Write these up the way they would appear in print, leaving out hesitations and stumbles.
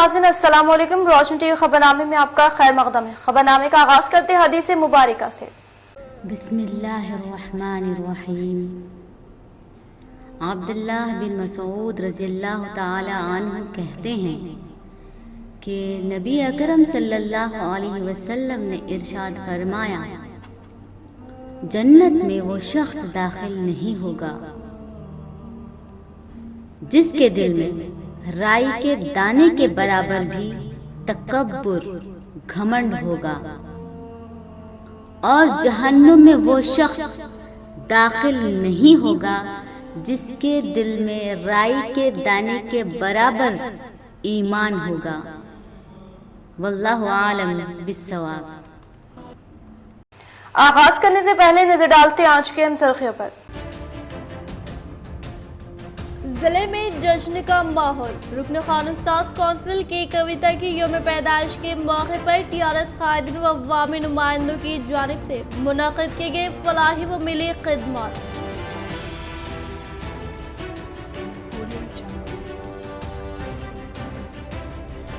नाज़रीन अस्सलाम वालेकुम। रोशन टीवी खबरनामे में आपका खैर मकदम है। खबरनामे का आगाज करते हैं हदीस मुबारका से। बिस्मिल्लाहिर्रहमानिर्रहीम। अब्दुल्लाह बिन मसूद रज़ियल्लाहु ताला अन्हु कहते हैं कि नबी अकरम सल्लल्लाहु अलैहि वसल्लम ने इरशाद फरमाया, जन्नत में वो शख्स दाखिल नहीं होगा जिसके दिल में राई के दाने के बराबर भी तकब्बुर घमंड होगा, और जहन्नुम में वो शख्स दाखिल नहीं होगा जिसके दिल में राई के दाने के बराबर ईमान होगा। वल्लाहु आलम बिस्सवाब। आगाज करने से पहले नजर डालते हैं आज के अहम सुर्खियों पर। जिले में जश्न का माहौल। रुकन कानून साज कौंसिल की कविता की यौम पैदाइश के मौके पर टीआरएस कायदीन व अवामी नुमाइंदों की जानिब से मुनाकिद किए गए फलाही व मिली खिदमत।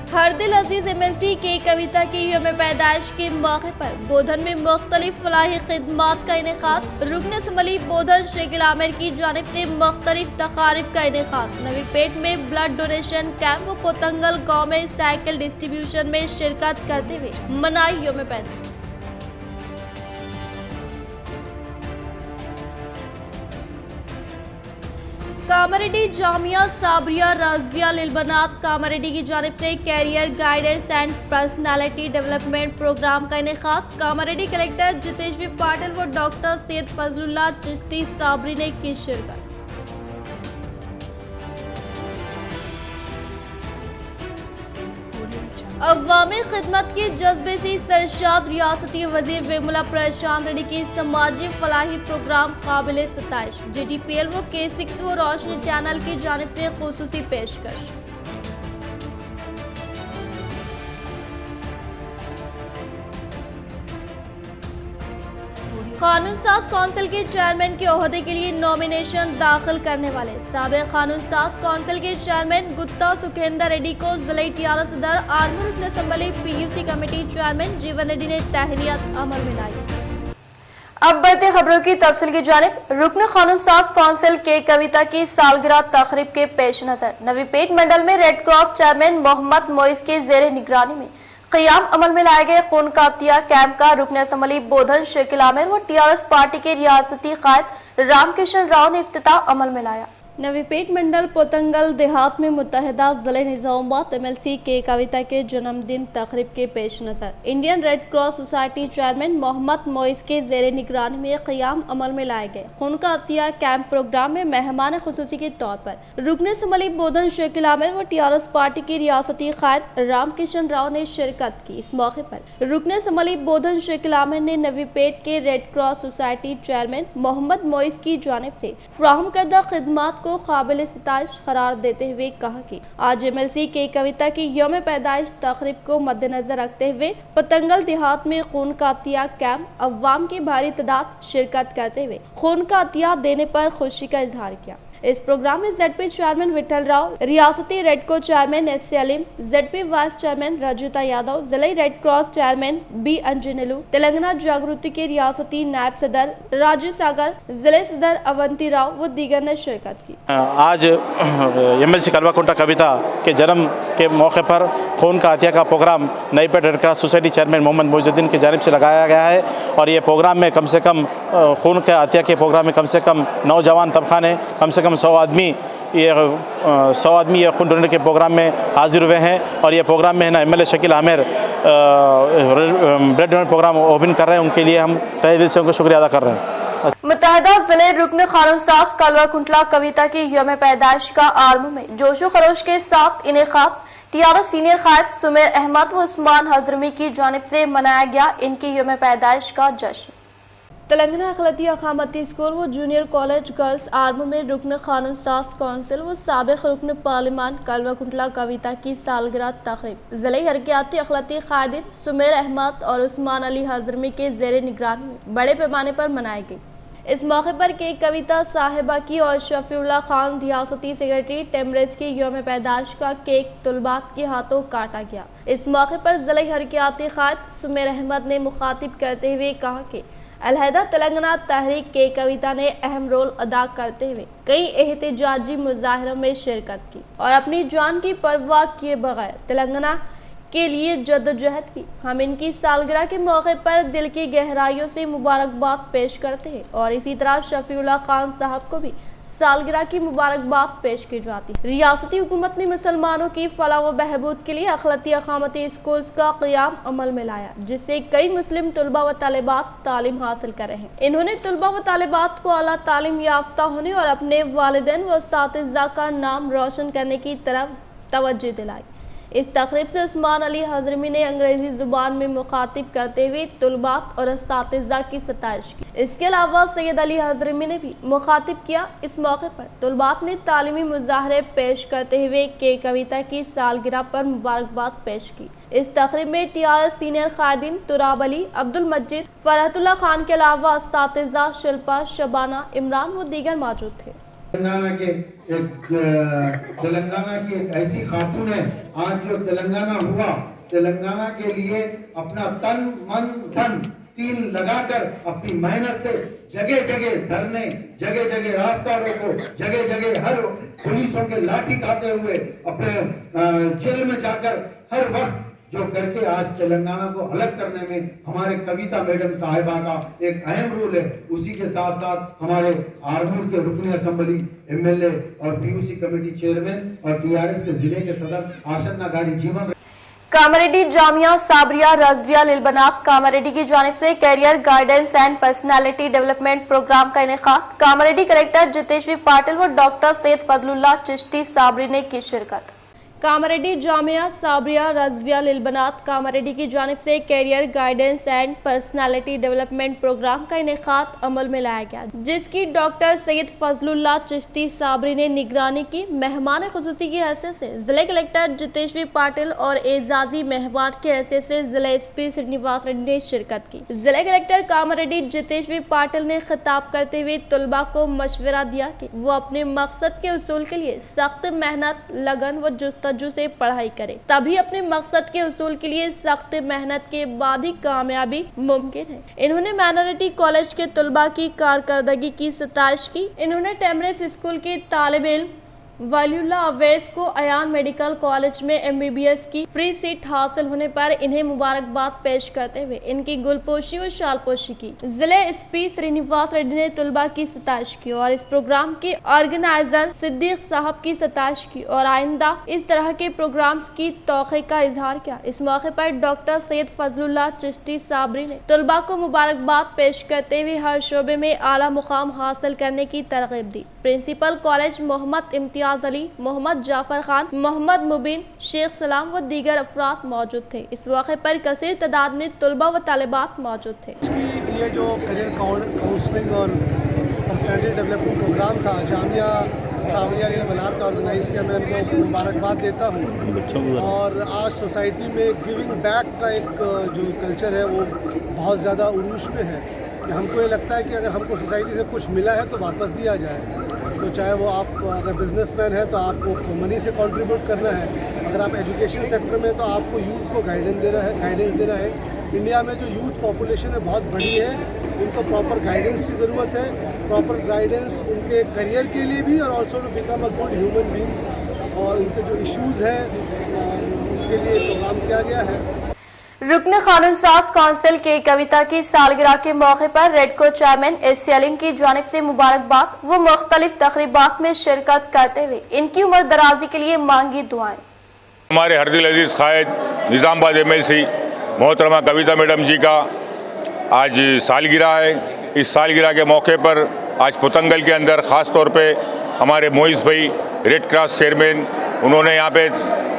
हर दिल अजीज एमएलसी के कविता की यौम पैदाइश के मौके पर बोधन में मुख्तलिफ फलाही खिदमात का इनेकाद। रुकन असम्बली बोधन शेख आमिर की जानिब से मुख्तलिफ तकारीब का इनेकाद। नवी पेट में ब्लड डोनेशन कैंप व पोतंगल गाँव में साइकिल डिस्ट्रीब्यूशन में शिरकत करते हुए मनाई यौम पैदाइश। कामारेड्डी जामिया साबरिया रज़विया लिलबनात कामारेड्डी की जानिब से career guidance and personality development programme का इनेकाद। कामारेड्डी कलेक्टर जितेश्वरी पाटिल व डॉक्टर सैयद फजलुल्लाह चिश्ती साबरी ने की शिरकत। अवामी खिदमत के जज्बे से सरशाद रियासती वजीर वेमुला प्रशांत रेड्डी की समाजी फलाही प्रोग्राम काबिल सताइश। JTPL व K6 व रोशनी चैनल की जानिब से खुसूसी पेशकश। कानून साज कौंसिल के चेयरमैन के ओहदे के लिए नॉमिनेशन दाखिल करने वाले साबिक कानून साज कौंसिल के चेयरमैन गुत्ता सुखेंदर रेड्डी को जिला टीआरएस सदर आर्मर रुकन असम्बली PUC कमेटी चेयरमैन जीवन रेड्डी ने तहनीत अमल में लाई। अब बढ़ते खबरों की तफसील की जानिब। रुकन कानून साज कौंसिल के कविता की सालगिरह तकरीब के पेश नजर नवी पेट मंडल में Red cross chairman Mohammed Moiz के जेर निगरानी में क़याम अमल में लाए गए खून का अतिया कैंप का रुकन असम्बली बोधन शेख आमिर व टीआरएस पार्टी के रियासती कायद रामकिशन राव ने इफ्तिताह अमल में लाया। नवी पेट मंडल पोतंगल देहात में मुत्तहिदा जिले निजामाबाद MLC के कविता के जन्मदिन तकरीब के पेश नजर Indian Red cross society chairman Mohammed Moiz के जेर निगरानी में क़याम अमल में लाए गए खून का अतिया कैंप प्रोग्राम में मेहमान खुसूसी के तौर पर रुकन असम्बली बोधन शेख आमिर व टीआरएस पार्टी के रियासती कायद रामकिशन राव ने शिरकत की। इस मौके पर रुकन असम्बली बोधन शेख आमिर ने नवी पेट के Red cross society chairman Mohammed Moiz की जानिब से फराहम करदा खिदमात को काबिल सिताइश करार देते हुए कहा कि आज MLC के कविता की यौम पैदाइश तकरीब को मद्देनजर रखते हुए पतंगल देहात में खून का अतिया कैंप अवाम की भारी तादाद शिरकत करते हुए खून का अतिया देने पर खुशी का इजहार किया। इस प्रोग्राम में ZP चेयरमैन विठल राव, रियासती REDCO chairman S Salim, ZP vice chairman Rajuta Yadav, जिला red cross chairman B Anjaneyulu, Telangana Jagruti के रियासती नायब सदर राजू सागर, जिले सदर अवंती राव व दीगर ने शिरकत की। आज MLC कलवाकुंटा कविता के जन्म के मौके पर खून का अतिया का प्रोग्राम नई पेट red cross society chairman Mohammed Moizuddin की जानिब से लगाया गया है और ये प्रोग्राम में कम से कम खून के अतिया के प्रोग्राम में कम से कम नौजवान तबका ने कम से कम 100 आदमी ये खून डोनेट के प्रोग्राम में हाजिर हुए हैं और ये प्रोग्राम में है ना MLA Shakeel Aamir blood donate programme open कर रहे हैं। उनके लिए हम तहे दिल से उनको शुक्रिया अदा कर रहे हैं। मुत्तहिदा जिले रुकन कानून साज कलवाकुंटला कविता की यौम पैदाइश का आर्मू में जोशो खरोश के साथ इनेकाद टीआरएस सीनियर कायद सुमेर अहमद व उस्मान हजरमी की जानिब से मनाया गया इनकी यौम पैदाइश का जश्न। तेलंगाना अखिलती अकामती स्कूल व जूनियर कॉलेज गर्ल्स आर्मू में रुकन कानून साज कौंसिल व साबिक रुकन पार्लिमान कलवाकुंटला कविता की सालगिरह तकरीब जिले हरकियाती अखिलती कायदीन सुमेर अहमद और उस्मान अली हजरमी के जेर निगरानी में बड़े पैमाने पर मनाई गई। इस मौके पर केक कविता साहिबा की और शफीउल्लाह खान रियासती सेक्रेटरी टेमरेज की यौम पैदाइश का केक तुलबात के हाथों काटा गया। इस मौके पर ज़िला हरकियाती क़ायद सुमेर अहमद ने मुखातिब करते हुए कहा कि अलहदा तेलंगाना तहरीक केक कविता ने अहम रोल अदा करते हुए कई एहतजाजी मुजाहिरों में शिरकत की और अपनी जान की परवाह किए बगैर तेलंगाना के लिए जद्दोजहद की। हम इनकी सालगिरह के मौके पर दिल की गहराइयों से मुबारकबाद पेश करते हैं और इसी तरह शफीउल्लाह खान साहब को भी सालगिरह की मुबारकबाद पेश की जाती है। रियासती हुकूमत ने मुसलमानों की फलाह व बहबूद के लिए अखलाती अकामती स्कूल्स का क़याम अमल में लाया, जिससे कई मुस्लिम तलबा व तालिबात तालीम हासिल कर रहे हैं। इन्होंने तलबा व तालिबात को आला तालीम याफ्ता होने और अपने वालिदैन व असातिज़ा का नाम रोशन करने की तरफ तवज्जो दिलाई। इस तकरीब से उस्मान अली हज़रमी ने अंग्रेजी जुबान में मुखातिब करते हुए तुलबात और असातिज़ा की सताइश की। इसके अलावा सैयद अली हज़रमी ने भी मुखातिब किया। इस मौके पर तुलबात ने तालीमी मुजाहरे पेश करते हुए केक कविता की सालगिरह पर मुबारकबाद पेश की। इस तकरीब में TRS सीनियर कायदीन तुराब अली, अब्दुल मजीद, फरहतुल्लाह खान के अलावा असातिज़ा शिल्पा, शबाना, इमरान व दीगर मौजूद थे। तेलंगाना की एक ऐसी खातून है, आज जो तेलंगाना हुआ, तेलंगाना के लिए अपना तन मन धन तिल लगाकर अपनी मेहनत से जगह जगह धरने, जगह जगह रास्ता रोको, जगह जगह हर पुलिसों के लाठी खाते हुए अपने जेल में जाकर हर वक्त जो करके आज तेलंगाना को अलग करने में हमारे कविता मैडम साहिबा का एक अहम रोल है। उसी के साथ साथ हमारे आर्मूर के रुकन असेंबली, MLA और PUC कमेटी चेयरमैन और TRS के जिले के सदर आशद नागारी जीवन। कामारेड्डी जामिया साबरिया रज़विया लिलबनात कामारेड्डी की जानिब से career guidance and personality development programme का इनेकाद। कामारेड्डी कलेक्टर जितेश पाटिल व डॉक्टर सैयद फजलुल्लाह चिश्ती साबरी ने की शिरकत। कामारेड्डी जामिया साबरिया रज़विया लिलबनात कामारेड्डी की जानिब से career guidance and personality development programme का इनेकाद अमल में लाया गया, जिसकी डॉक्टर सैयद फजलुल्लाह चिश्ती साबरी ने निगरानी की। मेहमान खुसूसी की हैसियत से जिले कलेक्टर जितेश पाटिल और एजाजी मेहमान की हैसियत से जिला SP श्रीनिवास रेड्डी ने शिरकत की। जिले कलेक्टर कामारेड्डी जितेश पाटिल ने खिताब करते हुए तलबा को मशवरा दिया कि वो अपने मकसद के उसूल के लिए सख्त मेहनत, लगन व जुस्तजू से पढ़ाई करें, तभी अपने मकसद के उसूल के लिए सख्त मेहनत के बाद ही कामयाबी मुमकिन है। इन्होंने माइनॉरिटी कॉलेज के तलबा की कारकर्दगी की सताइश की। इन्होंने टेमरेज स्कूल के तालिब इल्म वलीउल्लाह अवैस को अयान मेडिकल कॉलेज में MBBS की फ्री सीट हासिल होने पर इन्हें मुबारकबाद पेश करते हुए इनकी गुलपोशी और शालपोशी की। जिले SP श्रीनिवास रेड्डी ने तलबा की सताइश की और इस प्रोग्राम के ऑर्गेनाइजर सिद्दीक साहब की सताइश की और आइंदा इस तरह के प्रोग्राम्स की तौक़ी का इजहार किया। इस मौके पर डॉक्टर सैयद फजलुल्लाह चिश्ती साबरी ने तलबा को मुबारकबाद पेश करते हुए हर शोबे में आला मुकाम हासिल करने की तरगीब दी। प्रिंसिपल कॉलेज मोहम्मद इम्तियाज अली, मोहम्मद जाफर खान, मोहम्मद मुबीन, शेख सलाम व दीगर अफराद मौजूद थे। इस मौके पर कसीर तादाद में तलबा व तालिबात मौजूद थे। ये जो करियर काउंसलिंग और पर्सनैलिटी डेवलपमेंट प्रोग्राम था जामिया साबरिया लिलबनात का ऑर्गेनाइज किया, मैं उनको मुबारकबाद देता हूँ। और आज सोसाइटी में गिविंग बैक का एक जो कल्चर है वो बहुत ज़्यादा उरूज पे है कि हमको ये लगता है कि अगर हमको सोसाइटी से कुछ मिला है तो वापस दिया जाए। तो चाहे वो आप अगर बिजनेसमैन है तो आपको मनी से कंट्रीब्यूट करना है, अगर आप एजुकेशन सेक्टर में तो आपको यूथ को गाइडेंस देना है। इंडिया में जो यूथ पॉपुलेशन है बहुत बड़ी है, उनको प्रॉपर गाइडेंस की ज़रूरत है, प्रॉपर गाइडेंस उनके करियर के लिए भी और also to become a good human being. और उनके जो इश्यूज़ हैं उसके लिए प्रोग्राम किया गया है। रुकन कानून साज काउंसिल के कविता की सालगिरह के मौके पर रेडको चेयरमैन SC अलीम की जानिब से मुबारकबाद व मुख्तलिफ तकरीबात में शिरकत करते हुए इनकी उम्र दराजी के लिए मांगी दुआएं। हमारे हरदिल अजीज़ कायद निज़ामबाद MLC मोहतरमा कविता मैडम जी का आज सालगिरह है। इस सालगिरह के मौके पर आज पुतंगल के अंदर ख़ास तौर पे हमारे मोइस भाई रेड क्रॉस चेयरमैन, उन्होंने यहाँ पे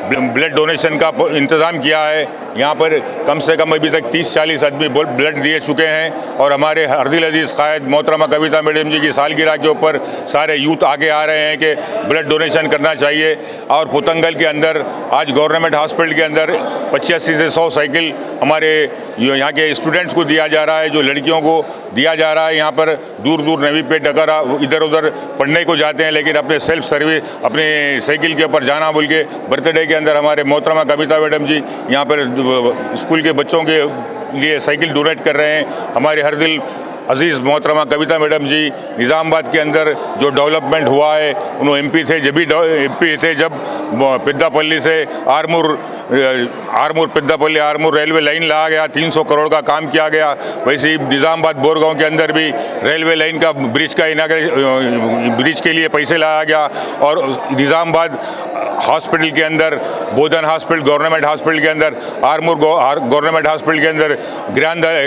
ब्लड डोनेशन का इंतज़ाम किया है। यहाँ पर कम से कम अभी तक 30-40 आदमी ब्लड दिए चुके हैं और हमारे हरदिल अजीज़ कायद मोहतरमा कविता मैडम जी की सालगिरह के ऊपर सारे यूथ आगे आ रहे हैं कि ब्लड डोनेशन करना चाहिए। और पुतंगल के अंदर आज गवर्नमेंट हॉस्पिटल के अंदर 85 से 100 साइकिल हमारे यहाँ के स्टूडेंट्स को दिया जा रहा है, जो लड़कियों को दिया जा रहा है। यहाँ पर दूर दूर नवी पेट अगर इधर उधर पढ़ने को जाते हैं, लेकिन अपने सेल्फ सर्विस अपने साइकिल के ऊपर जाना बोल के बर्थडे के अंदर हमारे मोहतरमा कविता मैडम जी यहाँ पर स्कूल के बच्चों के लिए साइकिल डोनेट कर रहे हैं। हमारे हरदिल अजीज़ मोहतरमा कविता मैडम जी निज़ामाबाद के अंदर जो डेवलपमेंट हुआ है, उन्होंने एमपी थे जब पिद्दापल्ली से आरमूर पिद्दापल्ली आरमूर रेलवे लाइन लाया गया, 300 करोड़ का काम किया गया। वैसे ही निज़ामाबाद बोरगांव के अंदर भी रेलवे लाइन का ब्रिज के लिए पैसे लाया गया। और निज़ामाबाद हॉस्पिटल के अंदर, बोधन हॉस्पिटल गवर्नमेंट हॉस्पिटल के अंदर, आरमूर गवर्नमेंट हॉस्पिटल के अंदर,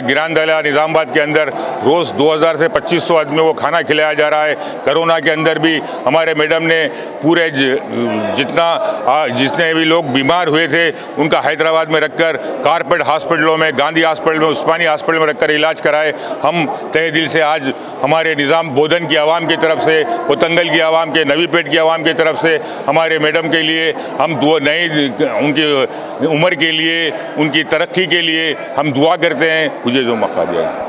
गिरानदला निज़ामाबाद के अंदर रोज़ 2000 से 2500 आदमियों को खाना खिलाया जा रहा है। कोरोना के अंदर भी हमारे मैडम ने पूरे जितने भी लोग बीमार हुए थे उनका हैदराबाद में रखकर कारपेट हॉस्पिटलों में, गांधी हॉस्पिटल में, उस्मानी हॉस्पिटल में रखकर इलाज कराए। हम तहे दिल से आज हमारे निज़ाम बोधन की आवाम की तरफ से, पुतंगल की आवाम के, नवी पेट की आवाम की तरफ से हमारे मैडम के लिए हम उनकी उम्र के लिए, उनकी तरक्की के लिए हम दुआ करते हैं। मुझे जो मौका दिया है।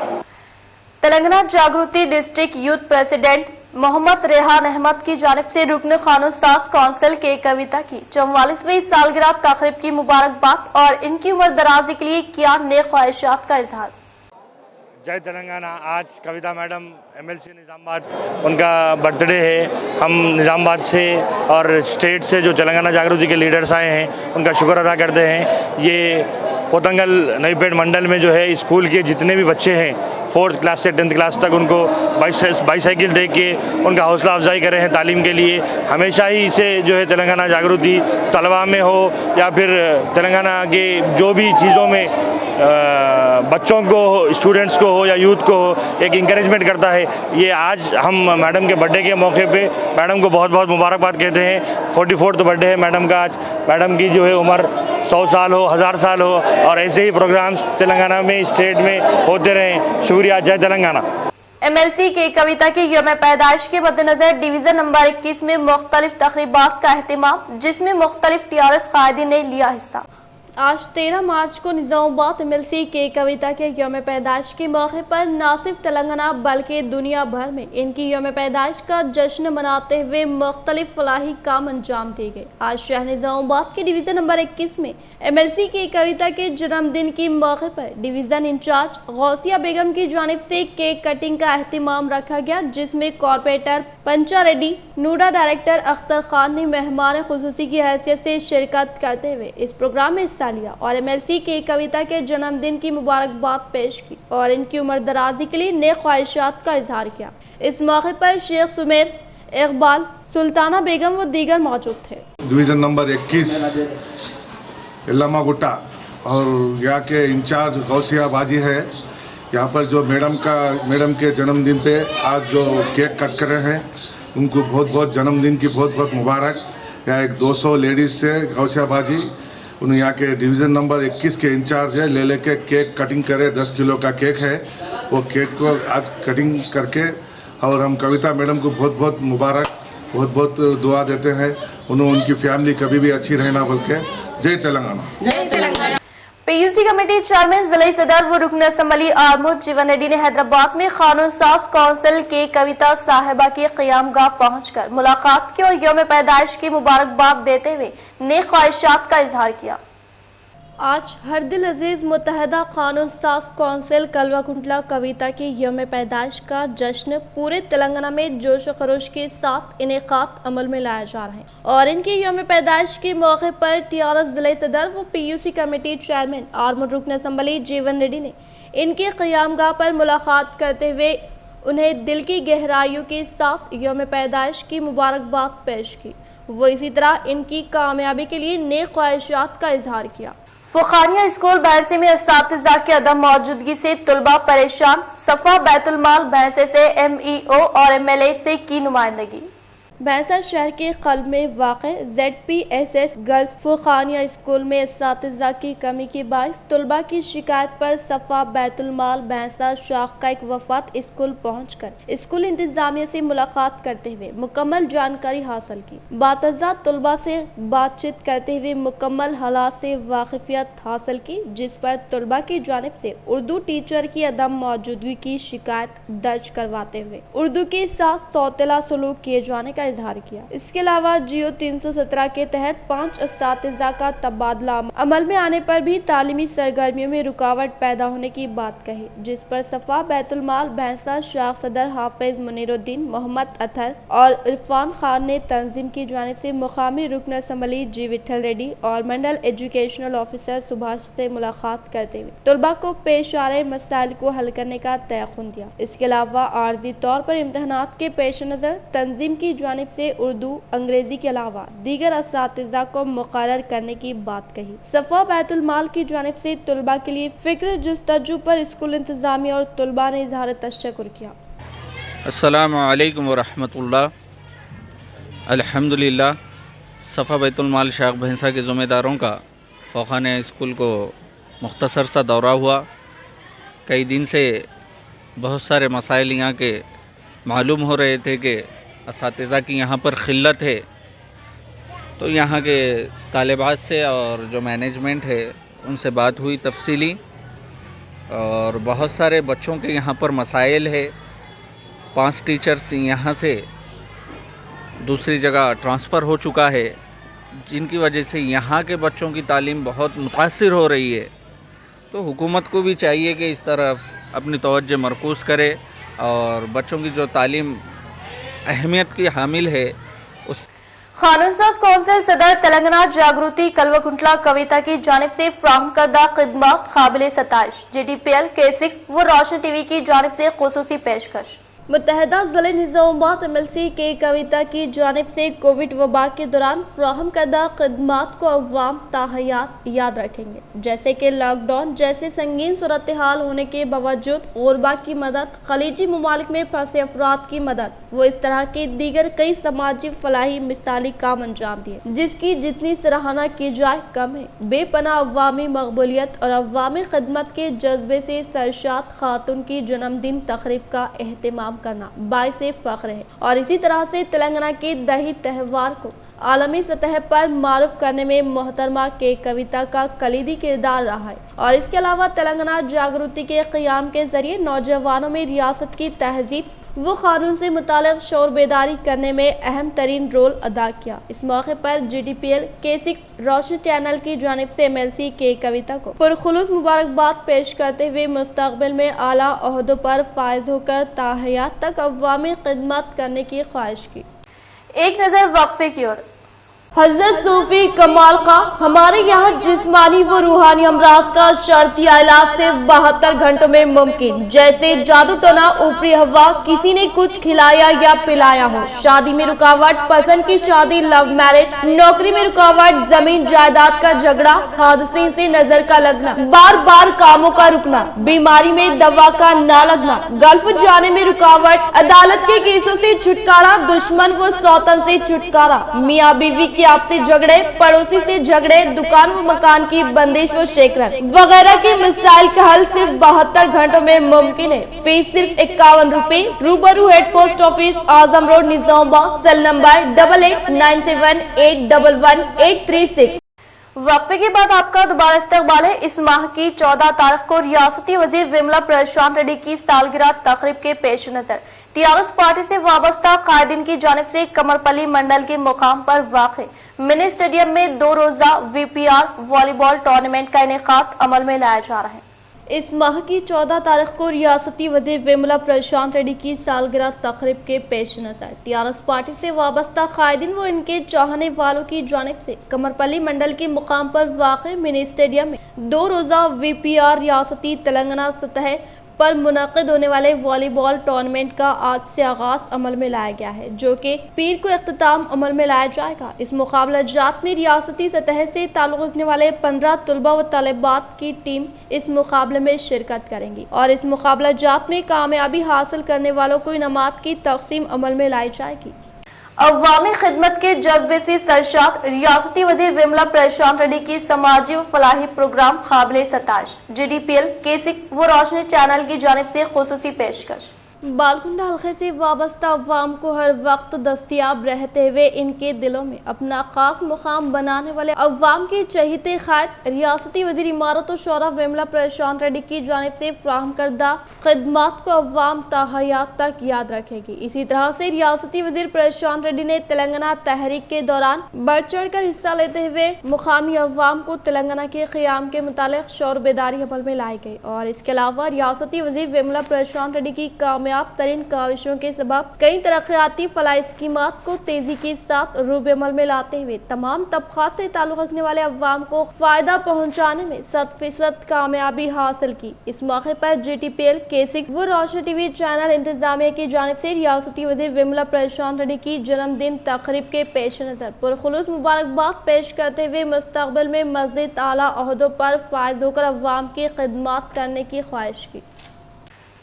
Telangana Jagruthi district youth president Mohammed Rehan Ahmed की जानिब से रुकन कानून साज काउंसिल के कविता की 44वीं सालगिरह तकरीब की मुबारकबाद और इनकी उम्र दराजी के लिए किया नेक ख्वाहिशात का इजहार। जय तेलंगाना। आज कविता मैडम MLC निज़ामाबाद उनका बर्थडे है। हम निज़ामाबाद से और स्टेट से जो तेलंगाना जागृति के लीडर्स आए हैं उनका शुक्र अदा करते हैं। ये पोतंगल नवीपेट मंडल में जो है स्कूल के जितने भी बच्चे हैं 4th क्लास से 10th क्लास तक उनको बाईसाइकिल दे के उनका हौसला अफजाई कर रहे हैं तालीम के लिए। हमेशा ही इसे जो है तेलंगाना जागृति तलबा में हो या फिर तेलंगाना के जो भी चीज़ों में बच्चों को हो, स्टूडेंट्स को हो या यूथ को हो, एक इंकरेजमेंट करता है। ये आज हम मैडम के बर्थडे के मौके पे मैडम को बहुत बहुत मुबारकबाद कहते हैं। 44th बर्थडे है मैडम का आज। मैडम की जो है उम्र 100 साल हो, 1000 साल हो और ऐसे ही प्रोग्राम्स तेलंगाना में, स्टेट में होते रहें। शुक्रिया। जय तेलंगाना। MLC के कविता की यौम पैदाइश के मद्देनजर डिवीजन नंबर 21 में मुख्तलिफ तकरीबात का अहतमाम, जिसमें मुख्तलिफ TRS कायदीन ने लिया हिस्सा। आज 13 मार्च को निज़ामाबाद MLC के कविता के यौम पैदाइश के मौके पर न सिर्फ तेलंगाना बल्कि दुनिया भर में इनकी यौम पैदाइश का जश्न मनाते हुए मुख्तलिफ फलाही काम अंजाम दिए गए। आज शहर निज़ामाबाद के डिवीज़न नंबर 21 में MLC के कविता के जन्मदिन के मौके पर डिवीज़न इंचार्ज गौसिया बेगम की जानिब से केक कटिंग का अहतमाम रखा गया, जिसमें कॉर्पोरेटर पंचा रेड्डी, नूडा डायरेक्टर अख्तर खान ने मेहमान खुसूसी की हैसियत से शिरकत करते हुए इस प्रोग्राम में हिस्सा लिया और MLC के कविता के जन्मदिन की मुबारकबाद पेश की और इनकी उम्र दराजी के लिए नेक ख्वाहिशात का इजहार किया। इस मौके पर शेख सुमेर, इकबाल, सुल्ताना बेगम व दीगर मौजूद थे। डिवीज़न नंबर 21 इलामा गुट्टा और यहाँ के इंचार्ज गौसिया बाजी है। यहाँ पर जो मैडम के जन्मदिन पे आज जो केक कट कर रहे हैं उनको बहुत बहुत जन्मदिन की बहुत बहुत मुबारक। यहाँ एक 200 लेडीज़ से गौसिया बाजी, उन यहाँ के डिवीज़न नंबर 21 के इंचार्ज है, ले लेके केक कटिंग करे। 10 किलो का केक है, वो केक को आज कटिंग करके और हम कविता मैडम को बहुत बहुत मुबारक, बहुत बहुत दुआ देते हैं। उन्होंने उनकी फैमिली कभी भी अच्छी रहना बोल के। जय तेलंगाना। जय तेलंगाना। PUC कमेटी चेयरमैन जिला सदर व रुकन असम्बली आरमूर जीवन रेड्डी ने हैदराबाद में कानून साज काउंसिल के कविता साहिबा की क़यामगाह पहुंचकर मुलाकात की और यौम पैदाइश की मुबारकबाद देते हुए नेक ख्वाहिशात का इजहार किया। आज हरदिल अजीज मुत्तहदा कानून साज काउंसिल कलवा कुंटला कविता की यौम पैदाइश का जश्न पूरे तेलंगाना में जोश व खरोश के साथ इनेकात अमल में लाया जा रहा है और इनकी यौम पैदाइश के मौके पर TRS जिला सदर व PUC कमेटी चेयरमैन आरमूर रुकन असम्बली जीवन रेड्डी ने इनके क़यामगाह पर मुलाकात करते हुए उन्हें दिल की गहराइयों के साथ यौम पैदाइश की मुबारकबाद पेश की। वो इसी तरह इनकी कामयाबी के लिए नेक ख्वाहिशात का इजहार किया। फुखानिया स्कूल भैंसे में असातिज़ा की अदम मौजूदगी से तुलबा परेशान, सफा बैतुल माल भैंसे से MEO और MLA से की नुमाइंदगी। भैंसा शहर के कल्ब में वाक़े ZPSS गर्ल्स फुरखानिया स्कूल में इस्तिज़ा की कमी के बायस तलबा की शिकायत पर सफ़ा बैतुल माल भैंसा शाख का एक वफद स्कूल पहुंचकर स्कूल इंतजामिया से मुलाकात करते हुए मुकम्मल जानकारी हासिल की। बातज़ा तलबा से बातचीत करते हुए मुकम्मल हालात से वाकिफियत हासिल की, जिस पर तलबा की जानिब से उर्दू टीचर की अदम मौजूदगी की शिकायत दर्ज करवाते हुए उर्दू के साथ सौतेला सलूक किए जाने का इजहार किया। इसके अलावा जियो 317 के तहत 5 इस्तिज़ा का तबादला अमल में आने पर भी तालीमी सरगर्मियों में रुकावट पैदा होने की बात कही, जिस पर सफ़ा बैतुल माल भैंसा शाख सदर हाफिज मुनीरुद्दीन, मोहम्मद अतहर और इरफान खान ने तंजीम की जानिब से मुकामी रुकन असम्बली जी विठल रेड्डी और मंडल एजुकेशनल ऑफिसर सुभाष से मुलाकात करते हुए तलबा को पेश आ रहे मसाइल को हल करने का तयक़ुन दिया। इसके अलावा आर्जी तौर पर इम्तहानात के पेश नज़र तंजीम की जानिब से उर्दू, अंग्रेजी के अलावा दीगर इस्तिज़ा को मुक़र्रर करने की बात कही। सफ़ा बैतुल माल की जानिब से तलबा के लिए फ़िक्र जुस्तजू पर स्कूल इंतज़ामिया और तलबा ने इज़हार तशक्कुर किया। अस्सलामु अलैकुम व रहमतुल्लाह। अल्हम्दुलिल्लाह सफ़ा बैतुल माल शाख भैंसा के ज़िम्मेदारों का फ़ौखाने स्कूल को मुख्तसर सा दौरा हुआ। कई दिन से बहुत सारे मसाइल यहाँ के मालूम हो रहे थे कि इस्तिज़ा की यहाँ पर ख़िल्लत है, तो यहाँ के तालिबात से और जो मैनेजमेंट है उनसे बात हुई तफसीली, और बहुत सारे बच्चों के यहाँ पर मसाइल है। 5 टीचर्स यहाँ से दूसरी जगह ट्रांसफ़र हो चुका है, जिनकी वजह से यहाँ के बच्चों की तालीम बहुत मुतासिर हो रही है। तो हुकूमत को भी चाहिए कि इस तरफ अपनी तवज्जो मरकूज़ करे और बच्चों की जो तालीम अहमियत की हामिल है उस कानून साज कौंसिल सदर तेलंगाना जागृति कलवकुंटला कविता की जानिब से फ्राहम करदा खिदमत काबिल सताइश। GTPL K6 व रोशन टीवी की जानिब से खुसूसी पेशकश। मुत्तहदा ज़िले निज़ामाबाद MLC के कविता की जानिब से कोविड वबा के दौरान फ्राहम करदा खिदमात को अवाम ताहयात याद रखेंगे, जैसे कि लॉकडाउन जैसे संगीन सूरत हाल होने के बावजूद गुरबा की मदद, खलीजी ममालिक में फंसे अफराद की मदद, वो इस तरह के दीगर कई समाजी फलाही मिसाली काम अंजाम दिए, जिसकी जितनी सराहना की जाए कम है। बेपनाह अवामी मकबूलियत और अवामी खिदमत के जज्बे से सरशाद खातून की जन्मदिन तकरीब का एहतमाम करना बाइसे फख्र है, और इसी तरह से तेलंगाना के दही त्यौहार को आलमी सतह पर मारूफ करने में मोहतरमा के कविता का कलीदी किरदार रहा है। और इसके अलावा तेलंगाना जागृति के क़याम के जरिए नौजवानों में रियासत की तहजीब वो कानून से मुतालिक शोर बेदारी करने में अहम तरीन रोल अदा किया। इस मौके पर GTPL K6 रोशन चैनल की जानिब से MLC के कविता को पुरखुलूस मुबारकबाद पेश करते हुए मुस्तकबिल में आला ओहदों पर फायज होकर ताहयात तक अवामी खिदमत करने की ख्वाहिश की। एक नज़र वक्फे की ओर। हज़रत सूफी कमाल का हमारे यहाँ जिस्मानी व रूहानी अमराज का शर्तिया इलाज सिर्फ 72 घंटों में मुमकिन। जैसे जादू टोना, ऊपरी हवा, किसी ने कुछ खिलाया या पिलाया हो, शादी में रुकावट, पसंद की शादी, लव मैरिज, नौकरी में रुकावट, जमीन जायदाद का झगड़ा, हादसे से नजर का लगना, बार बार कामों का रुकना, बीमारी में दवा का ना लगना, गल्फ जाने में रुकावट, अदालत के केसों से छुटकारा, दुश्मन व सौतन से छुटकारा, मियाँ बीवी के आपसी झगड़े, पड़ोसी से झगड़े, दुकान व मकान की बंदिश व शेकरत वगैरह के मसाइल का हल सिर्फ 72 घंटों में मुमकिन है। फीस सिर्फ 51 रुपए। रूबरू head post office, Azam road, Nizamabad. Cell number 8897811836। वक्फे के बाद आपका दोबारा इस्तकबाल है। इस माह की 14 तारीख को रियासती वजीर विमला प्रशांत रेड्डी की सालगिरह तकरीब के पेश नजर TRS पार्टी से वाबस्ता कायदीन की जानिब से कमरपल्ली मंडल के मुकाम पर वाक़े मिनी स्टेडियम में 2 रोजा VPR वॉलीबॉल टूर्नामेंट का इनेकाद अमल में लाया जा रहा है। इस माह की 14 तारीख को रियासती वजीर विमला प्रशांत रेड्डी की सालगिरह तकरीब के पेश नजर TRS पार्टी से वाबस्ता कायदीन व इनके चाहने वालों की जानिब से कमरपल्ली मंडल के मुकाम पर वाक़े मिनी स्टेडियम में 2 रोजा VPR रियासती तेलंगाना सतह पर मुनक़िद होने वाले वॉलीबॉल टूर्नामेंट का आज से आगाज अमल में लाया गया है, जो कि पीर को इख्तिताम अमल में लाया जाएगा। इस मुकाबला जात में रियासती सतह से ताल्लुक़ रखने वाले 15 तलबा व तालिबात की टीम इस मुकाबले में शिरकत करेंगी और इस मुकाबला जात में कामयाबी हासिल करने वालों को इनामात की तकसीम अमल में लाई जाएगी। अवामी खिदमत के जज्बे से सरशाद रियासती वज़ीर विमला प्रशांत रेड्डी की समाजी व फलाही प्रोग्राम काबिल सताइश। GDPL केसिक व रोशनी चैनल की जानिब से खुसूसी पेशकश। बालकुंडा हल्के से वाबस्ता अवाम को हर वक्त दस्तियाब रहते हुए इनके दिलों में अपना खास मुकाम बनाने वाले अवाम के चहीते खैर रियासती वज़ीर इमारत व शौरा विमला प्रशांत रेड्डी की जानिब से फ्राहम करदा खिदमात को अवाम ताहयात तक याद रखेगी। इसी तरह से रियासती वज़ीर प्रशांत रेड्डी ने तेलंगाना तहरीक के दौरान बढ़ चढ़ कर हिस्सा लेते हुए मुकामी अवाम को तेलंगाना के क़याम के मुतालिक शौर बेदारी अमल में लाई गई और इसके अलावा रियासती वज़ीर विमला प्रशांत रेड्डी की कामयाब तरीन काविशों के सबब कई तरक्याती फलाही स्कीमात को तेजी के साथ रूबे अमल में लाते हुए तमाम तबक़ात से ताल्लुक़ रखने वाले अवाम को फायदा पहुँचाने में 100% कामयाबी हासिल की। इस मौके पर GDPL केसिक व रोशनी TV चैनल इंतजामिया की जानिब से रियासती वज़ीर विमला प्रशांत रेड्डी की जन्मदिन तकरीब के पेश नज़र पुरखुलूस मुबारकबाद पेश करते हुए मुस्तक़बिल में मज़ीद आला ओहदों पर फायज होकर अवाम की खिदमत करने की ख्वाहिश की।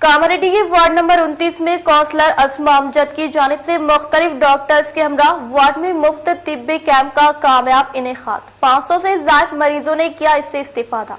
कामारेड्डी के वार्ड नंबर 29 में काउंसलर अस्मा अमजद की जानिब से मुख्तलिफ डॉक्टर्स के हमरा वार्ड में मुफ्त तिब्बी कैंप का कामयाब इनेकाद। 500 से ज़ायद मरीजों ने किया इससे इस्तिफादा।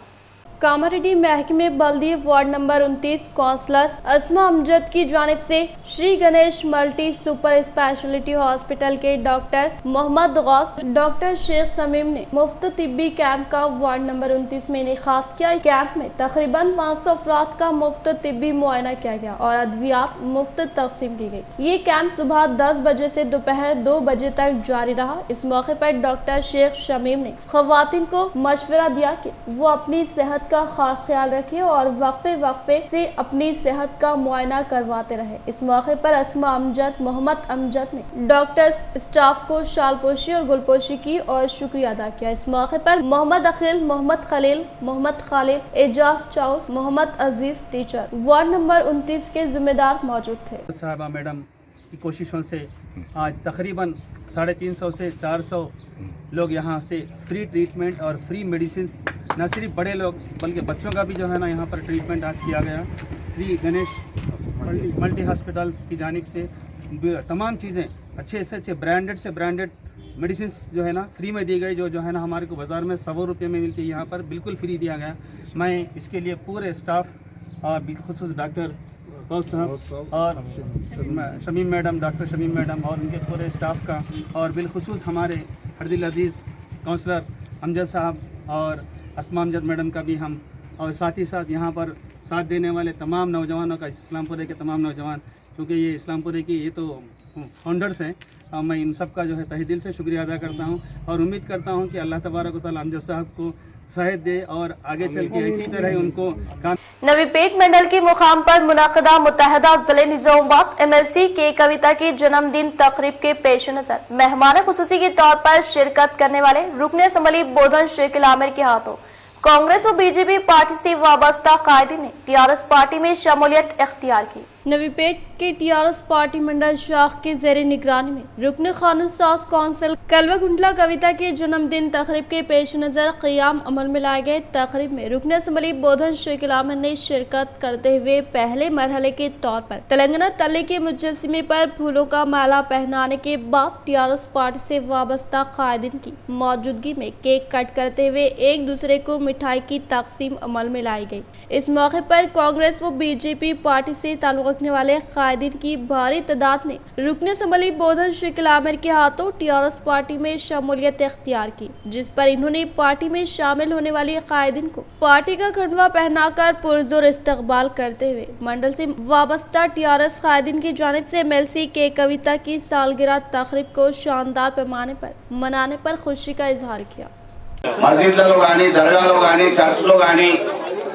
कामारेड्डी महकमे बल्दी वार्ड नंबर 29 काउंसलर अस्मा अमजद की जानिब से Shri Ganesh multi super speciality hospital के डॉक्टर मोहम्मद गौस, डॉक्टर शेख समीम ने मुफ्त तिब्बी कैंप का वार्ड नंबर 29 में इनेकाद किया। इस कैंप में तकरीबन 500 अफराद का मुफ्त तिब्बी मुआयना किया गया और अद्वियात मुफ्त तकसीम की गई। ये कैंप सुबह 10 बजे से दोपहर 2 बजे तक जारी रहा। इस मौके पर डॉक्टर शेख शमीम ने खवातीन को मशवरा दिया कि वो अपनी सेहत का खास ख्याल रखें और वक्फे से अपनी सेहत का मुआयना करवाते रहे। इस मौके पर अस्मा अमजद, मोहम्मद अमजद ने डॉक्टर्स स्टाफ को शालपोशी और गुलपोशी की और शुक्रिया अदा किया। इस मौके पर मोहम्मद अखिल, मोहम्मद खलील, मोहम्मद खालिद, एजाज चाउस, मोहम्मद अजीज टीचर वार्ड नंबर 29 के जिम्मेदार मौजूद थे। साहबा मैडम की कोशिशों से आज तकरीबन 350 से 400 लोग यहाँ से फ्री ट्रीटमेंट और फ्री मेडिसिन, न सिर्फ बड़े लोग बल्कि बच्चों का भी जो है ना यहाँ पर ट्रीटमेंट आज किया गया। श्री गणेश मल्टी हॉस्पिटल्स की जानिब से तमाम चीज़ें अच्छे से अच्छे ब्रांडेड से ब्रांडेड मेडिसिन जो है ना फ्री में दी गई, जो है ना हमारे को बाज़ार में 100 रुपये में मिलती है, यहाँ पर बिल्कुल फ्री दिया गया। मैं इसके लिए पूरे स्टाफ और बिलखुसूस डॉक्टर गौस साहब और Shamim madam, doctor Shamim madam और उनके पूरे स्टाफ का और बिलखुसूस हमारे हरदिल अजीज़ काउंसलर अमजद साहब और अस्मा अमजद मैडम का भी हम, और साथ ही साथ यहाँ पर साथ देने वाले तमाम नौजवानों का, इस्लामपुरे के तमाम नौजवान, क्योंकि ये इस्लामपुरे की ये तो फाउंडर्स हैं, और मैं इन सब का जो है तहे दिल से शुक्रिया अदा करता हूँ और उम्मीद करता हूँ कि अल्लाह तबारक व तआला अमजद साहब को सेहत दे और आगे चल के इसी तरह उनको काम। नवीपेट मंडल के मुकाम पर मुनाक़दा मुत्तहदा ज़िले निज़ामाबाद MLC के कविता की जन्मदिन तकरीब के पेश नज़र मेहमान खुसूसी के तौर पर शिरकत करने वाले रुकन असम्बली बोधन शेखिल आमिर के हाथों कांग्रेस और BJP पार्टी से वाबस्ता कायदीन ने TRS पार्टी में शमूलियत इख्तियार की। नवीपेट के TRS पार्टी मंडल शाख के ज़ेर निगरानी में रुकन कानून साज कौंसिल कलवा कविता के जन्मदिन तकरीब के पेश नज़र क़याम अमल में लाए गए। तकरीब में रुकन असम्बली बोधन शेखिल आमिर ने शिरकत करते हुए पहले मरहले के तौर पर तेलंगाना तले के मुजस्समे पर फूलों का माला पहनाने के बाद TRS पार्टी से वाबस्ता कायदीन की मौजूदगी में केक कट करते हुए एक दूसरे को मिठाई की तकसीम अमल में लाई गई। इस मौके पर कांग्रेस व BJP पार्टी से ताल्लुक़ रखने वाले कायदीन की भारी तादाद ने रुकन असम्बली बोधन शेखिल आमिर के हाथों TRS पार्टी में शमूलियत इख्तियार की, जिस पर इन्होंने पार्टी में शामिल होने वाली कायदीन को पार्टी का खंडवा पहनाकर पुरजोर इस्तकबाल करते हुए मंडल से वाबस्ता TRS कायदीन की जानिब से MLC के कविता की सालगिरह तकरीब को शानदार पैमाने पर मनाने पर खुशी का इजहार किया। మసీదులలో కానీ దర్గాలో కానీ చర్చ్లో కానీ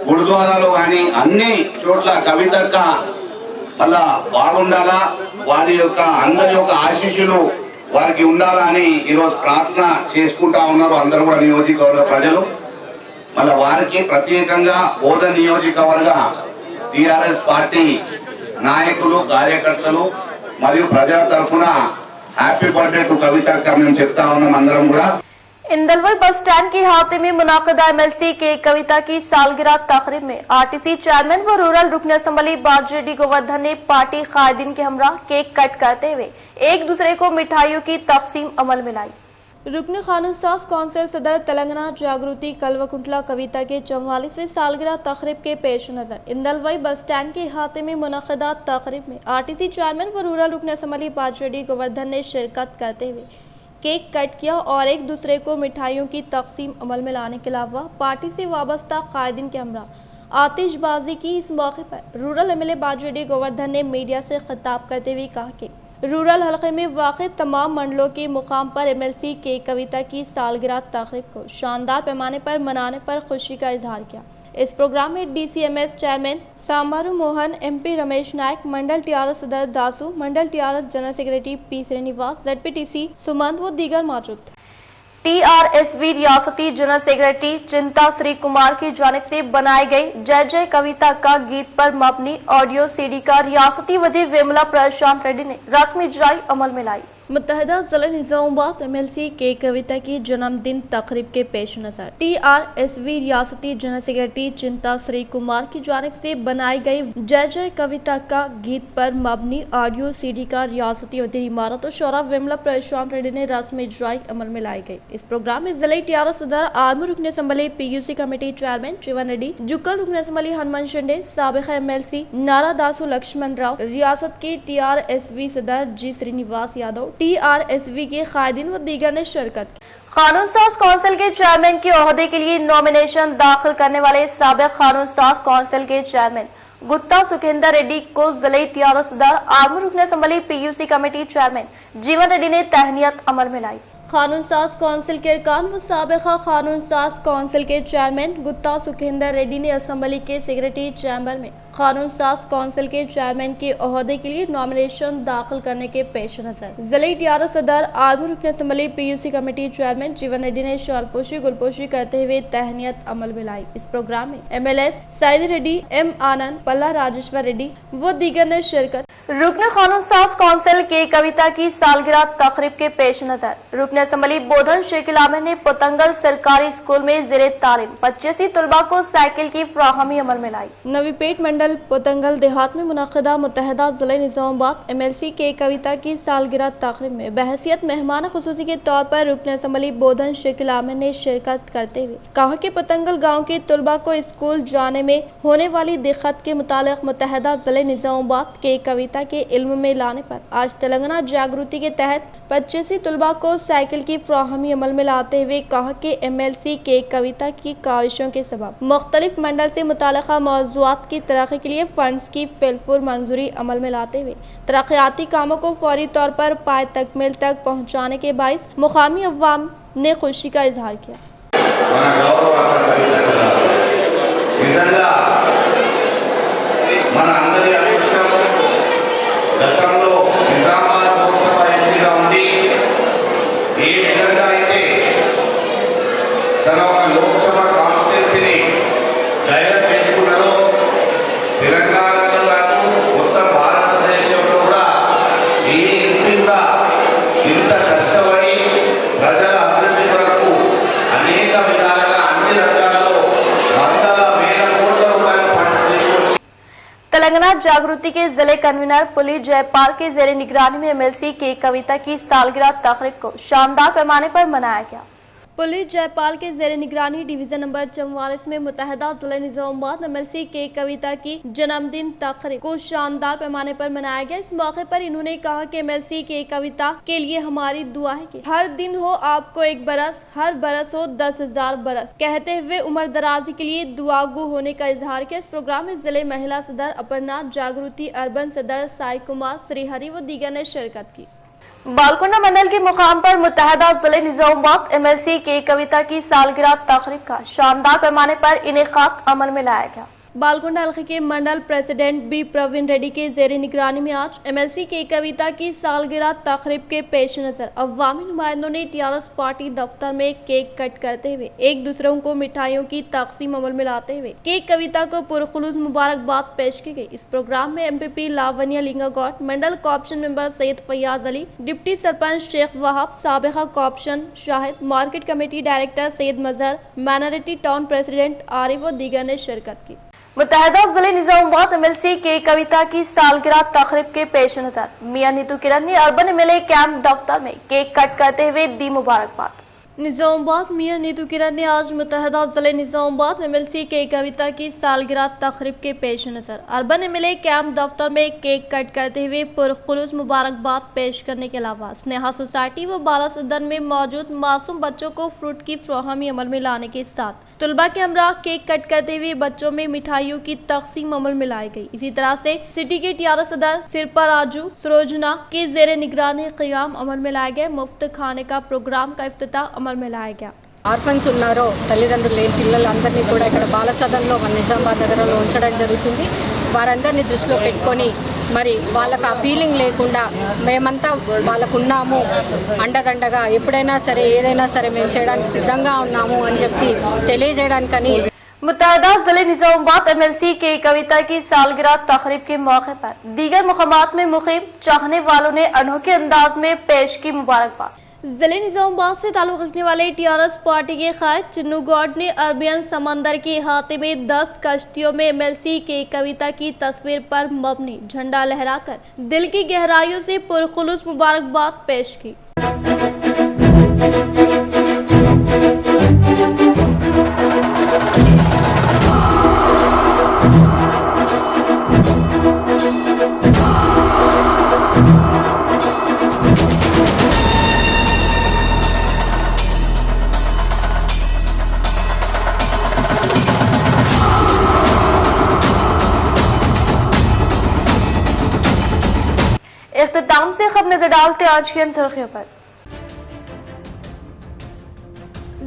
గురుద్వారాలో కానీ అన్ని చోట్ల కవితక్క అలా బాగుండాలా, వారి యొక్క అందరి యొక్క ఆశీస్సులు వారికి ఉండాలా అని ఈరోజు ప్రార్థన చేసుకుంటా ఉన్నారు అందరూ కూడా నియోజకవర్గ ప్రజలు। మళ్ళీ వారికి ప్రత్యేకంగా బోధన నియోజకవర్గ TRS పార్టీ నాయకులు, కార్యకర్తలు మరియు ప్రజల తరఫున హ్యాపీ బర్త్డే టు కవితక్క మేము చెప్తా ఉన్నాం అందరం కూడా। इंदलवई बस स्टैंड के अहाते में मुनाकिदा एमएलसी के कविता की सालगिरह तकरीब में आरटीसी चेयरमैन व रूरल रुकन असम्बली बाजेडी गोवर्धन ने पार्टी कायदीन के हमरा केक कट करते हुए एक दूसरे को मिठाइयों की तकसीम अमल में लाई। रुकन कानून साज कौंसिल सदर तेलंगाना जागृति कल्वकुंटला कविता के 44वें सालगिरह तकरीब के पेश नजर इंदलवई बस स्टैंड के अहाते में मुनाकिदा तकरीब में आरटीसी चेयरमैन व रूरल रुकन असम्बली बाजेडी गोवर्धन ने शिरकत करते हुए केक कट किया और एक दूसरे को मिठाइयों की तकसीम अमल में लाने के अलावा पार्टी से वाबस्ता कायदीन के हमरा आतिशबाजी की। इस मौके पर रूरल एमएलए बाजेडी गोवर्धन ने मीडिया से खिताब करते हुए कहा कि रूरल हलके में वाक़ तमाम मंडलों के मुकाम पर एमएलसी के कविता की सालगिरह तकरीब को शानदार पैमाने पर मनाने पर खुशी का इजहार किया। इस प्रोग्राम में DCMS chairman Sambaru Mohan, MP Ramesh Nayak, mandal TRS सदर Dasu, mandal TRS general secretary P Srinivas, ZPTC Sumanth व दीगर मौजूद। टीआरएसवी रियासती जनरल सेक्रेटरी चिंता श्री कुमार की जानिब से बनाई गई जय जय कविता का गीत पर मबनी ऑडियो सीडी का रियासती वजीर विमला प्रशांत रेड्डी ने रस्मी इजराई अमल में लाई। मुत्तहिदा जिला निजामाबाद एमएलसी के कविता की जन्मदिन तकरीब के पेश नजर टीआरएसवी रियासती जनरल सेक्रेटरी चिंता श्री कुमार की जानिब से बनाई गई जय जय कविता का गीत पर मबनी ऑडियो सीडी का रियासती वजीर इमारत और शोरा विमला प्रशांत रेड्डी ने रस्मी इजराई अमल में लाई गई। इस प्रोग्राम में जिले टीआरएस सदर आर्मू रुकन असम्बली पीयूसी कमेटी चेयरमैन जीवन रेड्डी, जुक्कल रुकन असम्बली हनुमान शिंदे, साबिका एमएलसी नारा दासू लक्ष्मण राव, रियासत के टीआरएसवी सदर जी श्रीनिवास यादव, टीआरएसवी के कायदीन व दीगर ने शिरकत की। कानून साज कौंसिल के चेयरमैन के ओहदे के लिए नॉमिनेशन दाखिल करने वाले साबिक कानून साज कौंसिल के चेयरमैन गुत्ता सुखेंदर रेड्डी को जिले टीआरएस सदर आर्मू रुकन असम्बली पीयूसी कमेटी चेयरमैन जीवन रेड्डी ने तहनीत अमल में लाई। कानून साज कौंसिल के अरकान व साबिका कानून साज कौंसिल के चेयरमैन गुत्ता सुखेंदर रेड्डी ने असम्बली के सेक्रेटरी चैम्बर में कानून साज कौंसिल के चेयरमैन के ओहदे के लिए नॉमिनेशन दाखिल करने के पेश नजर जिले टीआरएस सदर आर्मू रुकन असम्बली पीयूसी कमेटी चेयरमैन जीवन रेड्डी ने शालपोशी गुलपोशी करते हुए तहनीत अमल में लाई। इस प्रोग्राम में एमएलएस साइद रेड्डी, एम आनंद, पल्ला राजेश्वर रेड्डी व दीगर ने शिरकत। रुकन कानून साज कौंसिल के कविता की सालगिरह तकरीब के पेश नजर रुकन असम्बली बोधन शेखिल आमिर ने पोतंगल सरकारी स्कूल में ज़ेरे तालीम 85 तलबा को साइकिल की फ्राहमी अमल में लाई। नवीपेट मंडल पोतंगल देहात में मुनाकिदा मुत्तहिदा जिले निजामाबाद एमएलसी के कविता की सालगिरह तकरीब में बहसियत मेहमान खुसूसी के तौर पर रुकन असम्बली बोधन शेखिल आमिर ने शिरकत करते हुए कहा कि पोतंगल गाँव के तलबा को स्कूल जाने में होने वाली दिक्कत के मुतालिक मुत्तहिदा जिले निजामाबाद के कविता के इल्म में लाने पर आज तेलंगाना जागृति के तहत 85 तलबा को साइकिल की फ्राहमी अमल में लाते हुए कहा कि एमएलसी के कविता की काविशों के सबब मुख्तलिफ मंडल से मुताल्लिका मौज़ूआत की तरक्की के लिए फंड्स की फिलफुर मंजूरी अमल में लाते हुए तरक्याती कामों को फौरी तौर पर पाए तकमील तक पहुँचाने के बाइस मुकामी अवाम ने खुशी का इजहार किया। గతంలో నిజామాబాద్ లోక్సభ ఎంపీగా ఉండి ఏ విధంగా అయితే తన ఒక లోక్సభ కాన్స్టిట్యున్సీని డెవలప్ చేసుకున్నారో తెలంగాణలో కాదు మొత్తం భారతదేశంలో కూడా ఏ ఎంపీ కూడా ఇంత కష్టపడి ప్రజల అభివృద్ధి కొరకు అనేక విధాలుగా అన్ని రంగాల్లో వందల వేల కోట్ల రూపాయల ఫండ్స్ తీసుకొచ్చి तेलंगाना जागृति के जिले कन्वीनर पुलिस जयपाल के जेर निगरानी में एमएलसी के कविता की सालगिरह तकरीब को शानदार पैमाने पर मनाया गया। पुलिस जयपाल के जेर निगरानी डिवीजन नंबर 44 में मुत्तहिदा जिले निजामाबाद एमएलसी के कविता की जन्मदिन तकरीब को शानदार पैमाने पर मनाया गया। इस मौके पर इन्होंने कहा कि एमएलसी के कविता के लिए हमारी दुआ है कि हर दिन हो आपको एक बरस, हर बरस हो 10,000 बरस, कहते हुए उम्र दराजी के लिए दुआगो होने का इजहार किया। इस प्रोग्राम में जिले महिला सदर अपर्णा, जागृति अर्बन सदर साई कुमार, श्रीहरि व दीगर ने शिरकत की। बालकोंडा मंडल के मुकाम पर मुत्तहिदा जिले निजामाबाद एमएलसी के कविता की सालगिरह तकरीब का शानदार पैमाने पर इनेकाद अमल में लाया गया। बालकुंडा हल्के के मंडल प्रेसिडेंट बी प्रवीण रेड्डी के जेर निगरानी में आज एमएलसी के कविता की सालगिरह तकरीब के पेश नजर अवामी नुमाइंदों ने टीआरएस पार्टी दफ्तर में केक कट करते हुए एक दूसरों को मिठाइयों की तकसीम अमल में लाते हुए केक कविता को पुरखुलूस मुबारकबाद पेश की गई। इस प्रोग्राम में MPP Lavanya Linga Goud, mandal corporation member Syed Faiyaz Ali, deputy sarpanch Shaikh Wahab, साबिका corporation Shahid, market committee director Syed Mazhar, minority town president Arif और दीगर ने शिरकत की। मुत्तहदा जिले निजामाबाद एमएलसी के कविता की सालगिरह तकरीब के पेश नजर मियां नीतू किरण ने अर्बन एमएलए कैंप दफ्तर में केक कट करते हुए दी मुबारकबाद। निजामाबाद मियां नीतू किरण ने आज मुत्तहदा जिले निजामाबाद एमएलसी के कविता की सालगिरह तकरीब के पेश नजर अर्बन एमएलए कैंप दफ्तर में केक कट करते हुए पुरखुलूस मुबारकबाद पेश करने के अलावा स्नेहा सोसाइटी व बाला सदन में मौजूद मासूम बच्चों को फ्रूट की फराहमी अमल में लाने के साथ तलबा के हमरा केक कट करते हुए बच्चों में मिठाइयों की तकसीम अमल में लाई गई। इसी तरह से सिटी के टीआरएस सदर सिरपा राजू सरोजना के जेर निगरानी क़याम अमल में लाया गया। मुफ्त खाने का प्रोग्राम का इफ्तिताह अमल में लाया गया। ఆర్ఫన్స్ ఉన్నారో తల్లిదండ్రులు లేని పిల్లలందరినీ కూడా ఇక్కడ బాల సదన్లో మన నిజామాబాద్ నగరంలో ఉంచడం జరుగుతుంది। వారందరినీ దృష్టిలో పెట్టుకొని మరి వాళ్ళకి ఆ ఫీలింగ్ లేకుండా మేమంతా వాళ్ళకు ఉన్నాము, అండదండగా ఎప్పుడైనా సరే ఏదైనా సరే మేము చేయడానికి సిద్ధంగా ఉన్నాము అని చెప్పి తెలియజేయడానికని मुत्तहदा जिले निजामाबाद एमएलसी के कविता की सालगिरह तकरीब के मौके पर दीगर मुकामात में मुक़ीम चाहने वालों ने अनोखे अंदाज में पेश की मुबारकबाद। जिले निजामाबाद से ताल्लुक़ रखने वाले टीआरएस पार्टी के क़ायद चिन्नू गौड ने अरबियन समंदर के अहाते में 10 कश्तियों में एमएलसी के कविता की तस्वीर पर मबनी झंडा लहराकर दिल की गहराइयों से पुरखुलूस मुबारकबाद पेश की। इख्तिताम से खबर नजर डालते आज की हम सुर्खियों पर।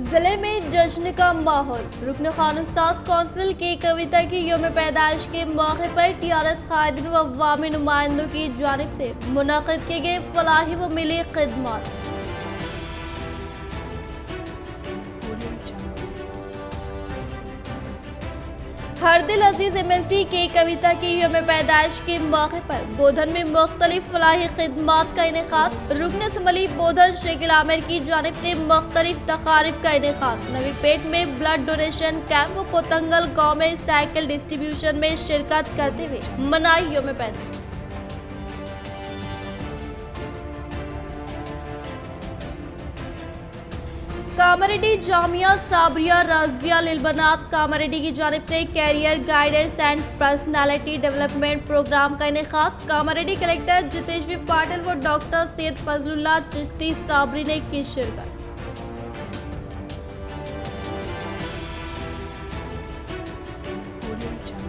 जिले में जश्न का माहौल। रुकन कानून साज कौंसिल के कविता की यौम पैदाइश के मौके पर टीआरएस कायदीन व अवामी नुमाइंदों की जानिब से मुनाकिद किए गए फलाही व मिली खिदमत। हर दिल अजीज एमएलसी के कविता की यौम पैदाइश के मौके पर बोधन में मुख्तलिफ फलाही खिदमात का इनेकाद। रुकन असम्बली बोधन शेखिल आमिर की जानिब से मुख्तलिफ तकारीब का इनेकाद। नवी पेट में ब्लड डोनेशन कैंप व पोतंगल गाँव में साइकिल डिस्ट्रीब्यूशन में शिरकत करते हुए मनाई यौम पैदाइश। कामारेड्डी जामिया साबरिया रज़विया लिलबनात कामारेड्डी की जानिब से career guidance and personality development programme का इनेकाद। कामारेड्डी कलेक्टर जितेश पाटिल व डॉक्टर सैयद फजलुल्लाह चिश्ती साबरी ने की शिरकत।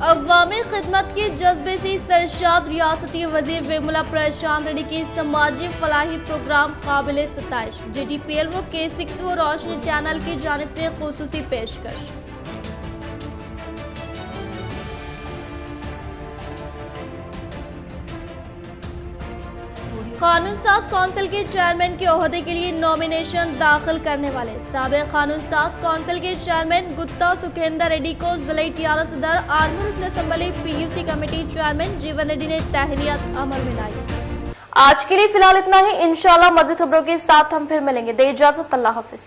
अवामी खिदमत के जज्बे से सरशाद रियासती वजीर वेमुला प्रशांत रेड्डी की समाजी फलाही प्रोग्राम काबिल सताइश। JTPL व K6 व रोशनी चैनल की जानिब से खुसूसी पेशकश। कानून साज कौंसिल के चेयरमैन के ओहदे के लिए नॉमिनेशन दाखिल करने वाले साबिक कानून साज कौंसिल के चेयरमैन गुत्ता सुखेंदर रेड्डी को जिले टीआरएस सदर आर्मी रुकन असम्बली PUC कमेटी चेयरमैन जीवन रेड्डी ने तहनीत अमल में लाई। आज के लिए फिलहाल इतना ही। इंशाल्लाह मज़ीद खबरों के साथ हम फिर मिलेंगे। दे इजाजत, अल्लाह हाफिज।